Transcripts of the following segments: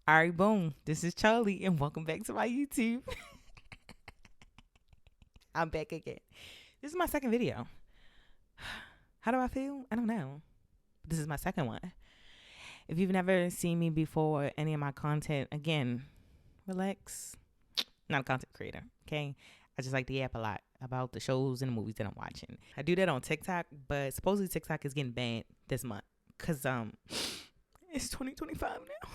All right, boom. This is Charlie, and welcome back to my YouTube. I'm back again. This is my second video. How do I feel? I don't know. This is my second one. If you've never seen me before, any of my content, again, relax. Not a content creator, okay? I just like to yap a lot about the shows and the movies that I'm watching. I do that on TikTok, but supposedly TikTok is getting banned this month because it's 2025 now.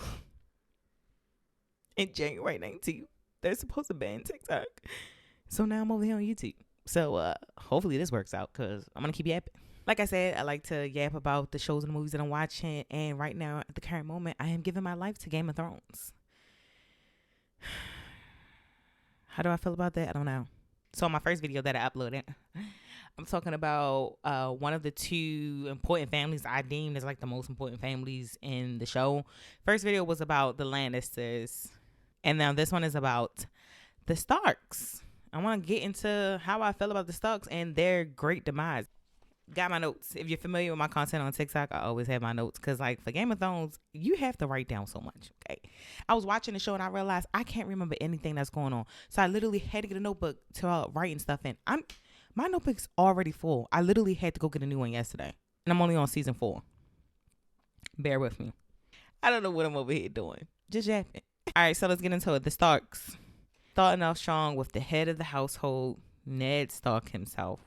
In January 19th, they're supposed to ban TikTok. So now I'm over here on YouTube. So hopefully this works out because I'm going to keep yapping. Like I said, I like to yap about the shows and the movies that I'm watching. And right now, at the current moment, I am giving my life to Game of Thrones. How do I feel about that? I don't know. So my first video that I uploaded, I'm talking about one of the two important families I deemed as like the most important families in the show. First video was about the Lannisters. And now this one is about the Starks. I want to get into how I feel about the Starks and their great demise. Got my notes. If you're familiar with my content on TikTok, I always have my notes. Because like for Game of Thrones, you have to write down so much. Okay. I was watching the show and I realized I can't remember anything that's going on. So I literally had to get a notebook to writing stuff in. My notebook's already full. I literally had to go get a new one yesterday. And I'm only on season 4. Bear with me. I don't know what I'm over here doing. Just yapping. All right, so let's get into it. The Starks. Starting off strong with the head of the household, Ned Stark himself.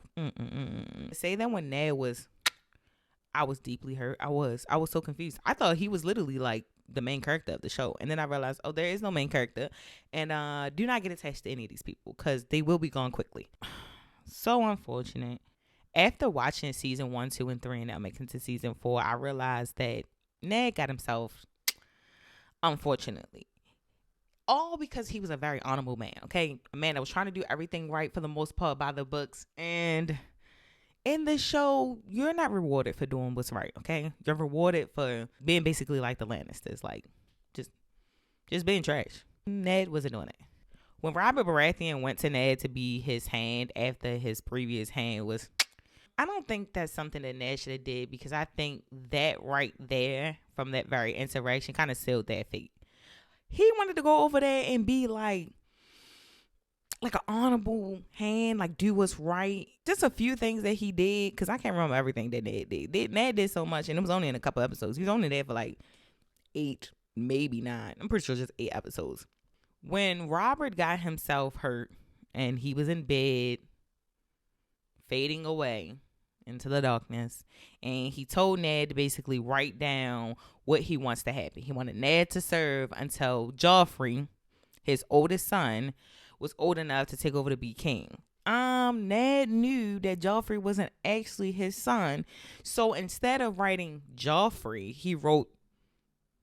Say that when Ned was, I was deeply hurt. I was so confused. I thought he was literally like the main character of the show. And then I realized, oh, there is no main character. And do not get attached to any of these people because they will be gone quickly. So unfortunate. After watching season 1, 2, and 3 and now making to season 4, I realized that Ned got himself, unfortunately. All because he was a very honorable man, okay? A man that was trying to do everything right for the most part by the books. And in this show, you're not rewarded for doing what's right, okay? You're rewarded for being basically like the Lannisters, like just being trash. Ned wasn't doing it. When Robert Baratheon went to Ned to be his hand after his previous hand was, I don't think that's something that Ned should have did because I think that right there from that very interaction kind of sealed that fate. He wanted to go over there and be like an honorable hand, like do what's right. Just a few things that he did, because I can't remember everything that Ned did. Ned did so much, and it was only in a couple episodes. He was only there for like 8, maybe 9. I'm pretty sure just 8 episodes. When Robert got himself hurt and he was in bed, fading away into the darkness, and he told Ned to basically write down what he wants to happen. He wanted Ned to serve until Joffrey, his oldest son, was old enough to take over to be king. Ned knew that Joffrey wasn't actually his son, so instead of writing Joffrey, he wrote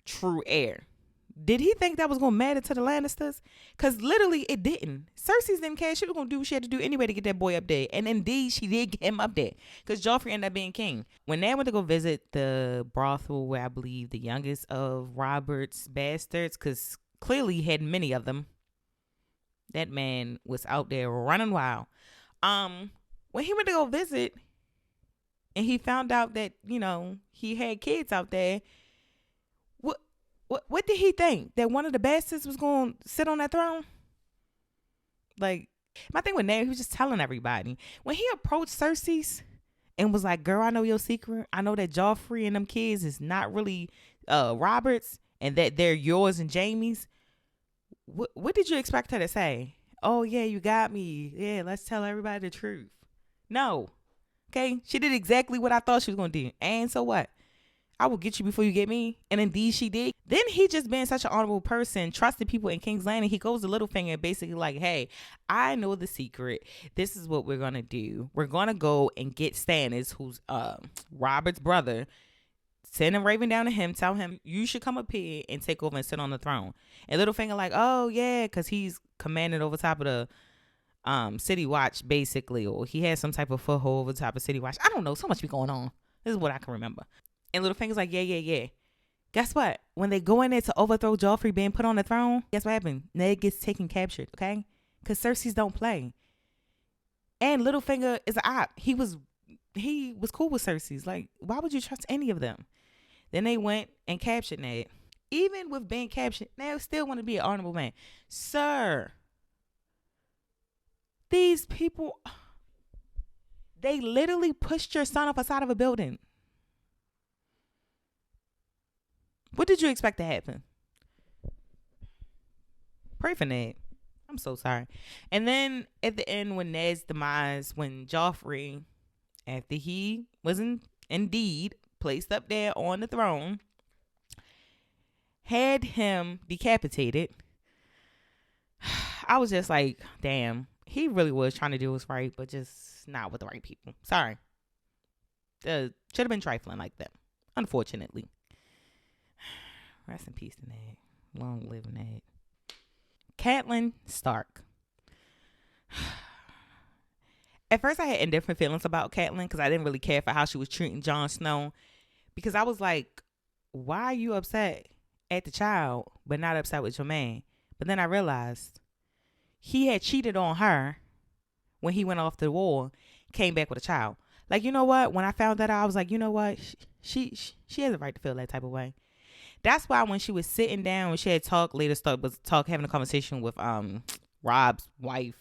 true heir. Did he think that was going to matter to the Lannisters? Because literally it didn't. Cersei didn't care. She was going to do what she had to do anyway to get that boy up there. And indeed, she did get him up there. Because Joffrey ended up being king. When Ned went to go visit the brothel where I believe the youngest of Robert's bastards, because clearly he had many of them, that man was out there running wild. When he went to go visit and he found out that, he had kids out there, What did he think? That one of the bastards was going to sit on that throne? Like, my thing with Ned, he was just telling everybody. When he approached Cersei and was like, girl, I know your secret. I know that Joffrey and them kids is not really Robert's and that they're yours and Jamie's. What did you expect her to say? Oh, yeah, you got me. Yeah, let's tell everybody the truth. No. Okay? She did exactly what I thought she was going to do. And so what? I will get you before you get me. And indeed she did. Then he just being such an honorable person, trusted people in King's Landing. He goes to Littlefinger basically like, hey, I know the secret. This is what we're going to do. We're going to go and get Stannis, who's Robert's brother. Send him Raven down to him. Tell him you should come up here and take over and sit on the throne. And Littlefinger like, oh, yeah, because he's commanding over top of the City Watch, basically. Or he has some type of foothold over top of City Watch. I don't know. So much be going on. This is what I can remember. And Littlefinger's like, yeah. Guess what? When they go in there to overthrow Joffrey being put on the throne, guess what happened? Ned gets taken captured, okay? Because Cersei's don't play. And Littlefinger is an op. He was cool with Cersei's. Like, why would you trust any of them? Then they went and captured Ned. even with being captured, they still want to be an honorable man. Sir, these people, they literally pushed your son off the side of a building. What did you expect to happen? Pray for Ned. I'm so sorry. And then at the end, when Ned's demise, when Joffrey, after he was indeed placed up there on the throne, had him decapitated, I was just like, damn, he really was trying to do what's right, but just not with the right people. Sorry. Should have been trifling like that, unfortunately. Rest in peace to Ned. Long live Ned. Catelyn Stark. At first, I had indifferent feelings about Catelyn because I didn't really care for how she was treating Jon Snow. Because I was like, why are you upset at the child, but not upset with your man? But then I realized he had cheated on her when he went off to the war, came back with a child. Like, you know what? When I found that out, I was like, you know what? She has a right to feel that type of way. That's why when she was sitting down, when she had having a conversation with Rob's wife,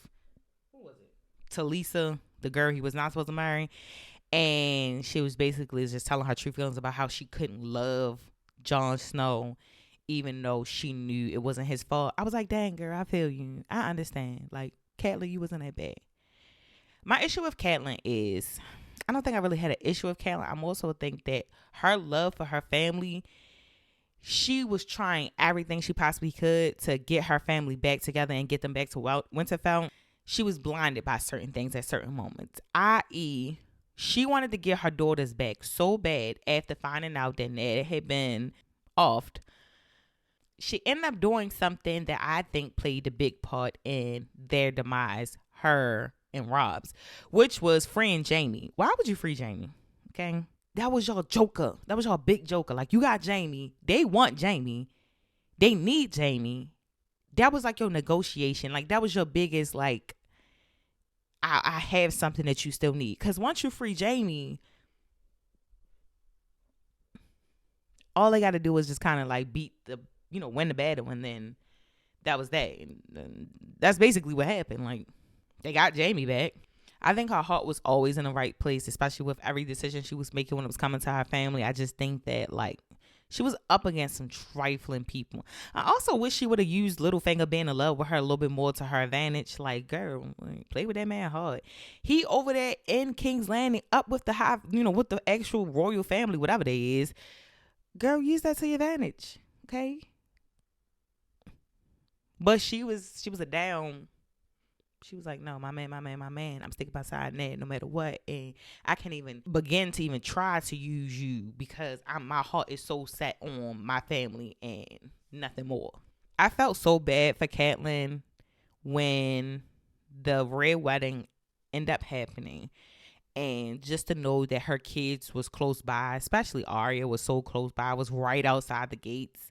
who was it? Talisa, the girl he was not supposed to marry, and she was basically just telling her true feelings about how she couldn't love Jon Snow, even though she knew it wasn't his fault. I was like, dang girl, I feel you. I understand. Like, Catelyn, you wasn't that bad. My issue with Catelyn is, I don't think I really had an issue with Catelyn. I also think that her love for her family, she was trying everything she possibly could to get her family back together and get them back to Winterfell. She was blinded by certain things at certain moments, i.e., she wanted to get her daughters back so bad after finding out that Ned had been offed. She ended up doing something that I think played a big part in their demise, her and Rob's, which was freeing Jamie. Why would you free Jamie? Okay. That was your joker. That was your big joker. Like, you got Jamie. They want Jamie. They need Jamie. That was like your negotiation. Like, that was your biggest, like, I have something that you still need. Because once you free Jamie, all they got to do is just kind of like win the battle. And then that was that. And that's basically what happened. Like, they got Jamie back. I think her heart was always in the right place, especially with every decision she was making when it was coming to her family. I just think that, like, she was up against some trifling people. I also wish she would have used Littlefinger being in love with her a little bit more to her advantage. Like, girl, play with that man hard. He over there in King's Landing up with with the actual royal family, whatever they is. Girl, use that to your advantage, okay? But she was a down. She was like, no, my man. I'm sticking by side Ned no matter what. And I can't even begin to even try to use you because my heart is so set on my family and nothing more. I felt so bad for Catelyn when the Red Wedding ended up happening. And just to know that her kids was close by, especially Arya was so close by, was right outside the gates.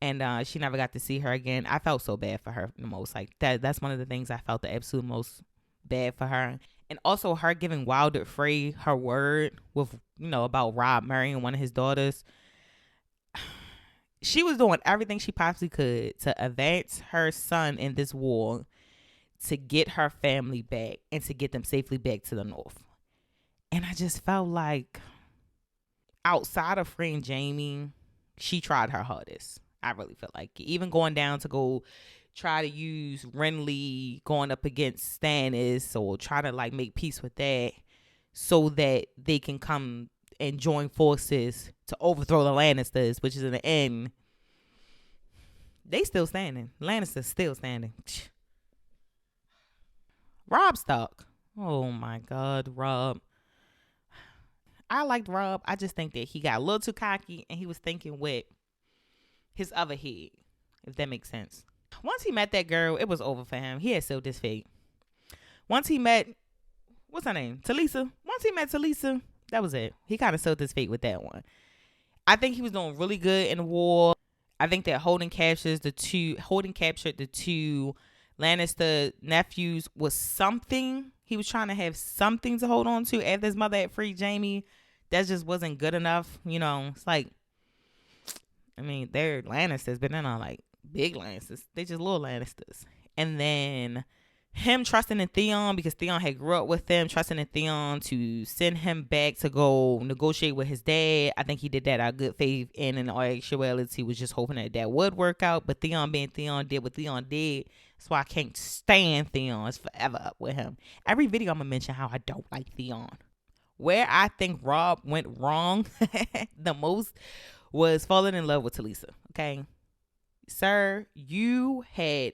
And she never got to see her again. I felt so bad for her the most. Like, that's one of the things I felt the absolute most bad for her. And also her giving Wilder Frey her word with, about Rob marrying one of his daughters. She was doing everything she possibly could to advance her son in this war, to get her family back and to get them safely back to the north. And I just felt like, outside of freeing Jamie, she tried her hardest. I really feel like even going down to go try to use Renly going up against Stannis or try to like make peace with that so that they can come and join forces to overthrow the Lannisters, which is in the end, they still standing. Lannisters still standing. Robb Stark. Oh my God, Robb. I liked Robb. I just think that he got a little too cocky and he was thinking with his other head, if that makes sense. Once he met that girl, it was over for him. He had sealed his fate. Once he met, what's her name? Talisa. Once he met Talisa, that was it. He kind of sealed his fate with that one. I think he was doing really good in the war. I think that Holden captured the two Lannister nephews was something. He was trying to have something to hold on to after his mother had freed Jamie. That just wasn't good enough. It's like, I mean, they're Lannisters, but they're not like big Lannisters. They just little Lannisters. And then him trusting in Theon because Theon had grew up with him, trusting in Theon to send him back to go negotiate with his dad. I think he did that out of good faith, and in all actuality was just hoping that that would work out. But Theon being Theon did what Theon did. That's why I can't stand Theon. It's forever up with him. Every video I'm gonna mention how I don't like Theon. Where I think Rob went wrong the most was falling in love with Talisa. Okay, sir, you had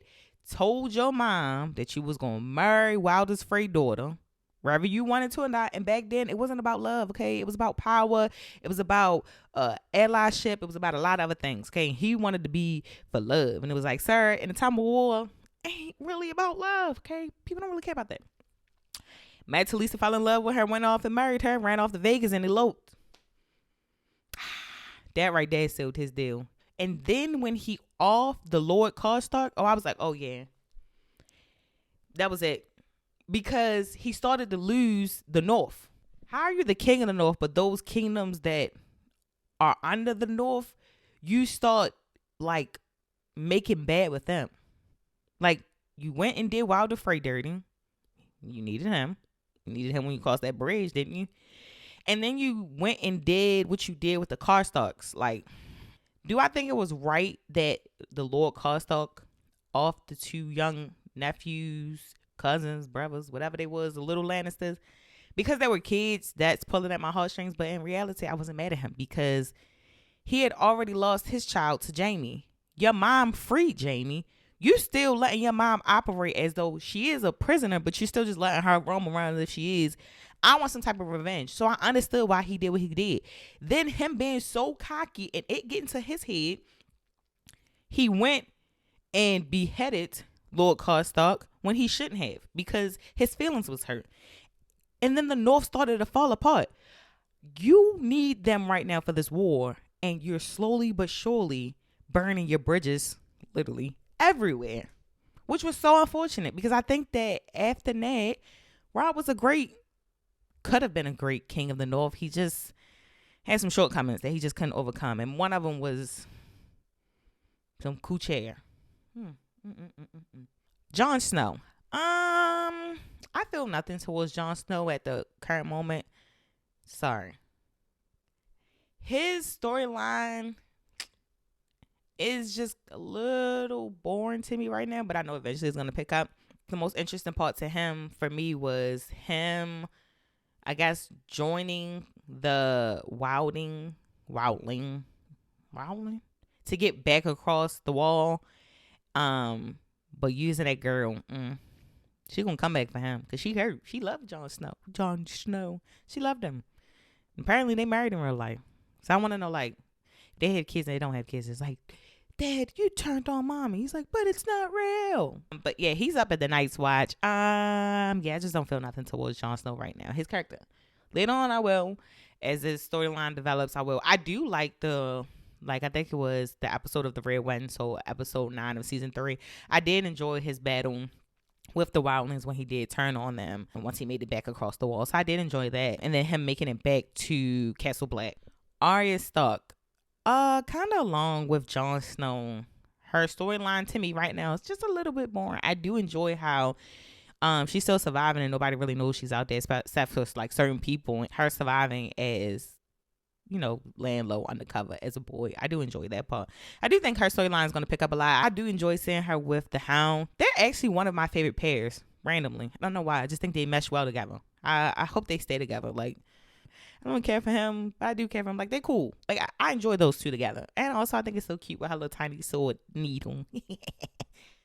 told your mom that you was gonna marry Wilder's Frey daughter, whether you wanted to or not. And back then, it wasn't about love. Okay, it was about power. It was about allyship. It was about a lot of other things. Okay, he wanted to be for love, and it was like, sir, in the time of war, ain't really about love. Okay, people don't really care about that. Mad Talisa fell in love with her, went off and married her, ran off to Vegas and eloped. That right there sealed his deal. And then when he off the Lord Karstark, I was like, oh yeah, that was it. Because he started to lose the North. How are you the king of the North, but those kingdoms that are under the North, you start like making bad with them. Like you went and did Wilder Frey dirty. You needed him. You needed him when you crossed that bridge, didn't you? And then you went and did what you did with the Karstarks. Like, do I think it was right that the Lord Karstark off the two young nephews, cousins, brothers, whatever they was, the little Lannisters, because they were kids, that's pulling at my heartstrings. But in reality, I wasn't mad at him because he had already lost his child to Jamie. Your mom freed Jamie. You still letting your mom operate as though she is a prisoner, but you're still just letting her roam around as if she is. I want some type of revenge. So I understood why he did what he did. Then him being so cocky and it getting to his head, he went and beheaded Lord Karstark when he shouldn't have because his feelings was hurt. And then the North started to fall apart. You need them right now for this war, and you're slowly but surely burning your bridges, literally, everywhere, which was so unfortunate because I think that after that, Rob was could have been a great king of the North. He just had some shortcomings that he just couldn't overcome, and one of them was some cool chair. Jon Snow. I feel nothing towards Jon Snow at the current moment. Sorry. His storyline is just a little boring to me right now, but I know eventually it's going to pick up. The most interesting part to him for me was him, I guess, joining the wildling to get back across the wall. But using that girl, she gonna come back for him because she hurt. She loved Jon Snow. She loved him. Apparently they married in real life. So I want to know, like, they had kids and they don't have kids. It's like, Dad, you turned on Mommy. He's like, but it's not real. But yeah, he's up at the Night's Watch. Yeah, I just don't feel nothing towards Jon Snow right now. His character. Later on, I will. As his storyline develops, I will. I do like I think it was the episode of the Red Wedding, so episode 9 of season 3. I did enjoy his battle with the wildlings when he did turn on them and once he made it back across the wall. So I did enjoy that. And then him making it back to Castle Black. Arya Stark. Kind of along with Jon Snow. Her storyline to me right now is just a little bit boring. I do enjoy how she's still surviving and nobody really knows she's out there except for like certain people. Her surviving as, you know, laying low undercover as a boy. I do enjoy that part. I do think her storyline is going to pick up a lot. I do enjoy seeing her with the Hound. They're actually one of my favorite pairs, randomly. I don't know why. I just think they mesh well together. I hope they stay together. Like, I don't care for him, but I do care for him. Like, they're cool. Like, I enjoy those two together. And also, I think it's so cute with her little tiny sword needle.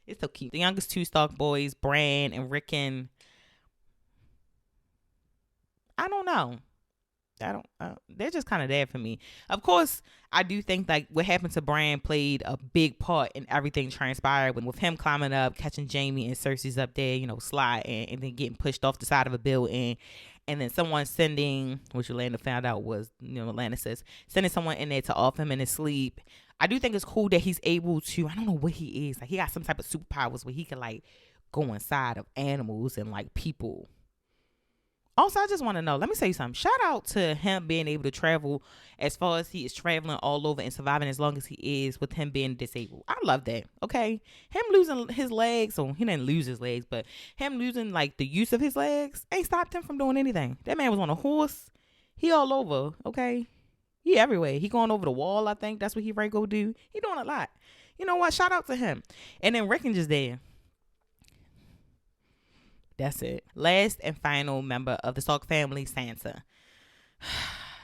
It's so cute. The youngest two Stark boys, Bran and Rickon. I don't know. They're just kind of there for me. Of course, I do think like what happened to Bran played a big part in everything transpired with him climbing up, catching Jamie and Cersei's up there, you know, sliding and then getting pushed off the side of a building. And then someone sending, which Yolanda found out was, you know, Yolanda says, sending someone in there to off him in his sleep. I do think it's cool that he's able to, I don't know what he is. Like, he got some type of superpowers where he can, like, go inside of animals and, like, people Also, I just want to know, let me say something. Shout out to him being able to travel as far as he is traveling all over and surviving as long as he is with him being disabled. I love that. Okay. Him losing his legs, so he didn't lose his legs, but him losing like the use of his legs ain't stopped him from doing anything. That man was on a horse. He all over. Okay. He everywhere. He going over the wall, I think. That's what he right go do. He doing a lot. You know what? Shout out to him. And then Rickon just there. That's it. Last and final member of the Stark family, Sansa.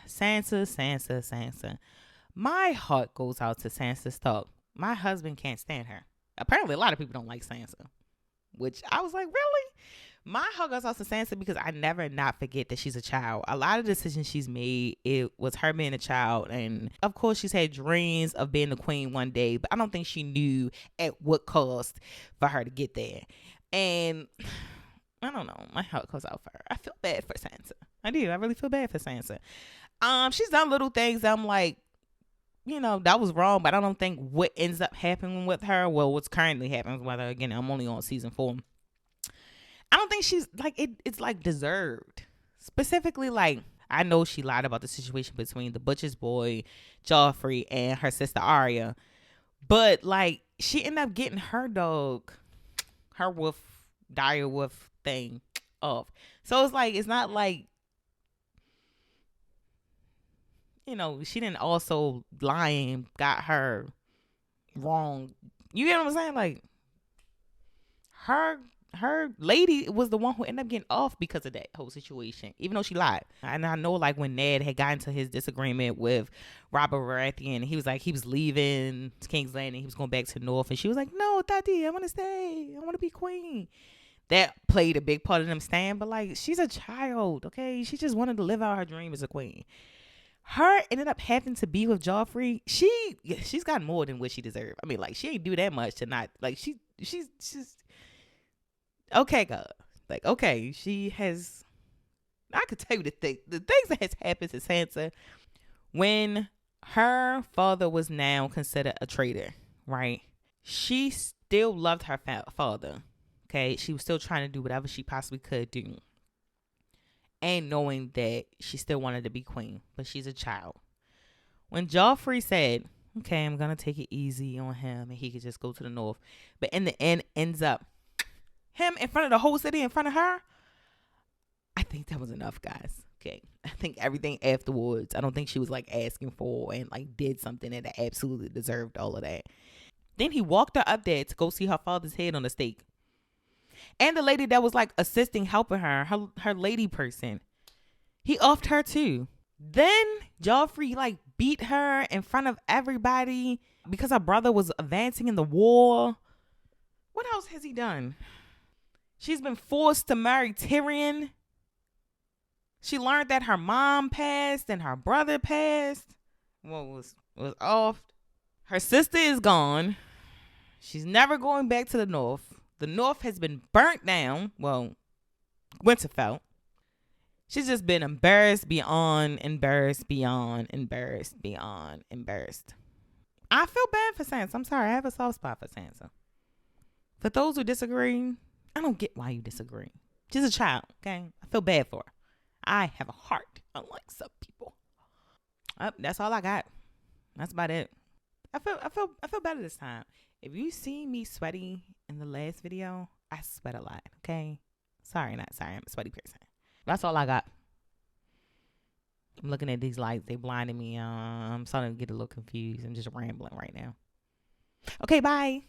Sansa. My heart goes out to Sansa Stark. My husband can't stand her. Apparently, a lot of people don't like Sansa, which I was like, really? My heart goes out to Sansa because I never not forget that she's a child. A lot of decisions she's made, it was her being a child. And of course, she's had dreams of being the queen one day, but I don't think she knew at what cost for her to get there. And I don't know. My heart goes out for her. I feel bad for Sansa. I do. I really feel bad for Sansa. She's done little things I'm like, that was wrong, but I don't think what ends up happening with her, well, what's currently happening with her, again, I'm only on season 4. I don't think she's like, it's like deserved. Specifically, like, I know she lied about the situation between the butcher's boy, Joffrey, and her sister Arya. But, like, she ended up getting her dog, her dire wolf thing off. So it's like, it's not like, she didn't also lie and got her wrong. You get what I'm saying? Like, her lady was the one who ended up getting off because of that whole situation, even though she lied. And I know, like, when Ned had gotten to his disagreement with Robert Baratheon, he was like, he was leaving King's Landing and he was going back to North, and she was like, no, Tati, I want to stay. I want to be queen. That played a big part of them staying, but, like, she's a child, okay? She just wanted to live out her dream as a queen. Her ended up having to be with Joffrey. She's got more than what she deserved. I mean, like, she ain't do that much to not, like, she's okay, God. Like, okay, she has, I could tell you the things that has happened to Sansa when her father was now considered a traitor, right? She still loved her father, okay? She was still trying to do whatever she possibly could do, and knowing that she still wanted to be queen, but she's a child. When Joffrey said, okay, I'm going to take it easy on him and he could just go to the North, but in the end ends up him in front of the whole city, in front of her, I think that was enough, guys. Okay. I think everything afterwards, I don't think she was like asking for and like did something that absolutely deserved all of that. Then he walked her up there to go see her father's head on the stake. And the lady that was like assisting, helping her lady person, he offed her too. Then Joffrey like beat her in front of everybody because her brother was advancing in the war. What else has he done? She's been forced to marry Tyrion. She learned that her mom passed and her brother passed. What was off? Her sister is gone. She's never going back to the North. The North has been burnt down. Well, Winterfell. She's just been embarrassed beyond embarrassed. I feel bad for Sansa. I'm sorry. I have a soft spot for Sansa. For those who disagree, I don't get why you disagree. She's a child, okay? I feel bad for her. I have a heart, unlike some people. That's all I got. That's about it. I feel better this time. If you see me sweaty in the last video, I sweat a lot, okay? Sorry, not sorry. I'm a sweaty person. That's all I got. I'm looking at these lights. They blinded me. I'm starting to get a little confused. I'm just rambling right now. Okay, bye.